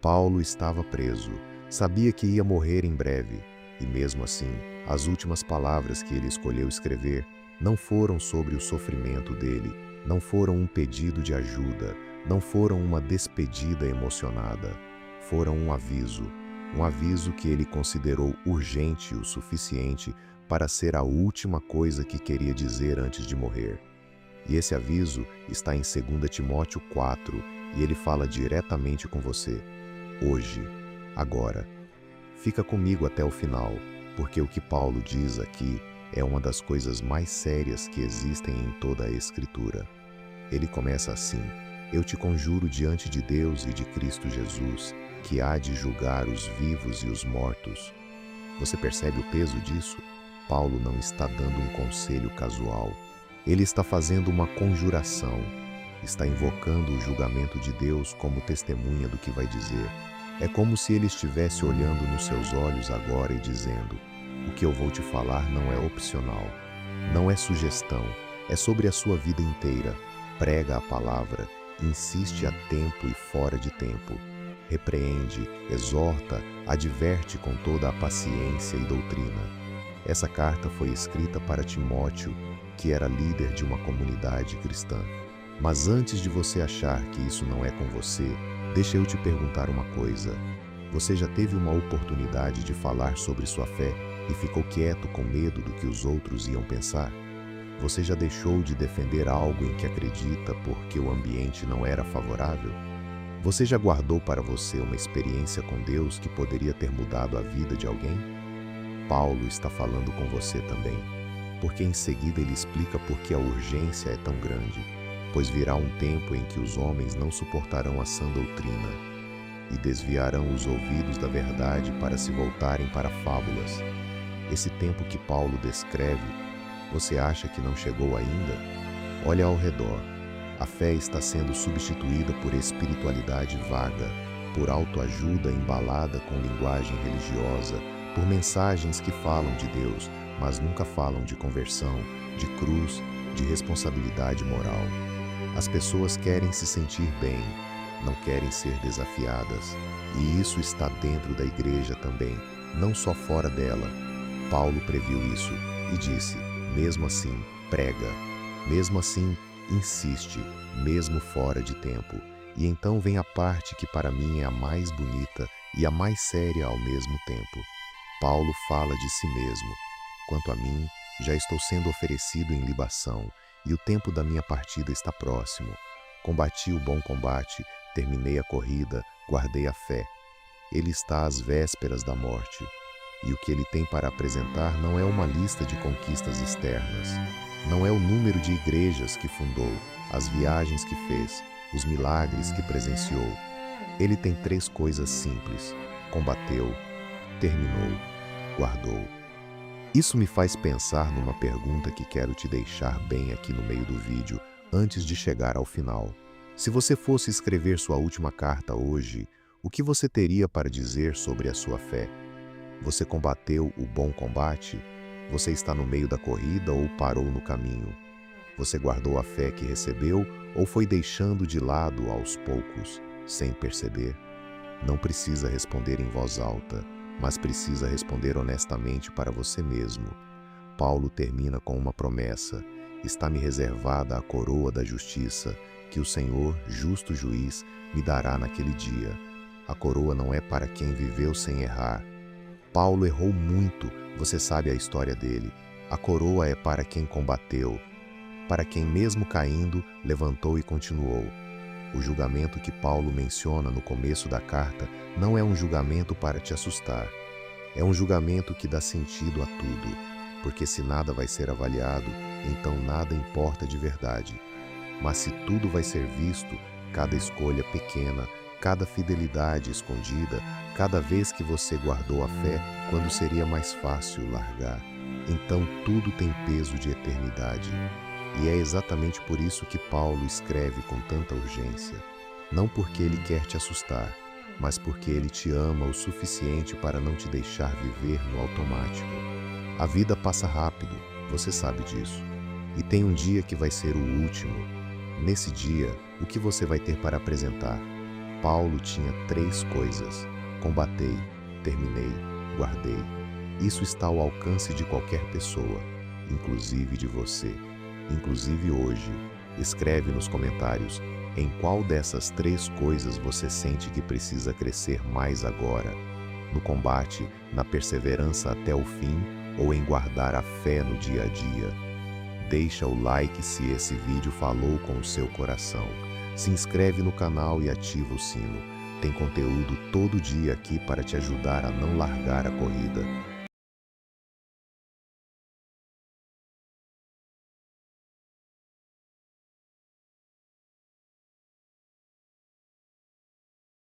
Paulo estava preso, sabia que ia morrer em breve, e mesmo assim, as últimas palavras que ele escolheu escrever não foram sobre o sofrimento dele, não foram um pedido de ajuda, não foram uma despedida emocionada, foram um aviso que ele considerou urgente o suficiente para ser a última coisa que queria dizer antes de morrer. E esse aviso está em 2 Timóteo 4, e ele fala diretamente com você. Hoje, agora. Fica comigo até o final, porque o que Paulo diz aqui é uma das coisas mais sérias que existem em toda a Escritura. Ele começa assim: Eu te conjuro diante de Deus e de Cristo Jesus, que há de julgar os vivos e os mortos. Você percebe o peso disso? Paulo não está dando um conselho casual. Ele está fazendo uma conjuração. Está invocando o julgamento de Deus como testemunha do que vai dizer. É como se ele estivesse olhando nos seus olhos agora e dizendo: o que eu vou te falar não é opcional, não é sugestão, é sobre a sua vida inteira. Prega a palavra, insiste a tempo e fora de tempo. Repreende, exorta, adverte com toda a paciência e doutrina. Essa carta foi escrita para Timóteo, que era líder de uma comunidade cristã. Mas antes de você achar que isso não é com você, deixa eu te perguntar uma coisa. Você já teve uma oportunidade de falar sobre sua fé e ficou quieto com medo do que os outros iam pensar? Você já deixou de defender algo em que acredita porque o ambiente não era favorável? Você já guardou para você uma experiência com Deus que poderia ter mudado a vida de alguém? Paulo está falando com você também, porque em seguida ele explica por que a urgência é tão grande. Pois virá um tempo em que os homens não suportarão a sã doutrina e desviarão os ouvidos da verdade para se voltarem para fábulas. Esse tempo que Paulo descreve, você acha que não chegou ainda? Olha ao redor. A fé está sendo substituída por espiritualidade vaga, por autoajuda embalada com linguagem religiosa, por mensagens que falam de Deus, mas nunca falam de conversão, de cruz, de responsabilidade moral. As pessoas querem se sentir bem, não querem ser desafiadas. E isso está dentro da igreja também, não só fora dela. Paulo previu isso e disse: mesmo assim, prega. Mesmo assim, insiste, mesmo fora de tempo. E então vem a parte que para mim é a mais bonita e a mais séria ao mesmo tempo. Paulo fala de si mesmo. Quanto a mim, já estou sendo oferecido em libação, e o tempo da minha partida está próximo. Combati o bom combate, terminei a corrida, guardei a fé. Ele está às vésperas da morte, e o que ele tem para apresentar não é uma lista de conquistas externas, não é o número de igrejas que fundou, as viagens que fez, os milagres que presenciou. Ele tem 3 coisas simples: combateu, terminou, guardou. Isso me faz pensar numa pergunta que quero te deixar bem aqui no meio do vídeo, antes de chegar ao final. Se você fosse escrever sua última carta hoje, o que você teria para dizer sobre a sua fé? Você combateu o bom combate? Você está no meio da corrida ou parou no caminho? Você guardou a fé que recebeu ou foi deixando de lado aos poucos, sem perceber? Não precisa responder em voz alta, mas precisa responder honestamente para você mesmo. Paulo termina com uma promessa: está-me reservada a coroa da justiça, que o Senhor, justo juiz, me dará naquele dia. A coroa não é para quem viveu sem errar. Paulo errou muito, você sabe a história dele. A coroa é para quem combateu, para quem mesmo caindo, levantou e continuou. O julgamento que Paulo menciona no começo da carta não é um julgamento para te assustar. É um julgamento que dá sentido a tudo, porque se nada vai ser avaliado, então nada importa de verdade. Mas se tudo vai ser visto, cada escolha pequena, cada fidelidade escondida, cada vez que você guardou a fé, quando seria mais fácil largar, então tudo tem peso de eternidade. E é exatamente por isso que Paulo escreve com tanta urgência. Não porque ele quer te assustar, mas porque ele te ama o suficiente para não te deixar viver no automático. A vida passa rápido, você sabe disso. E tem um dia que vai ser o último. Nesse dia, o que você vai ter para apresentar? Paulo tinha 3 coisas: combatei, terminei, guardei. Isso está ao alcance de qualquer pessoa, inclusive de você, inclusive hoje. Escreve nos comentários em qual dessas 3 coisas você sente que precisa crescer mais agora: no combate, na perseverança até o fim ou em guardar a fé no dia a dia. Deixa o like se esse vídeo falou com o seu coração. Se inscreve no canal e ativa o sino. Tem conteúdo todo dia aqui para te ajudar a não largar a corrida.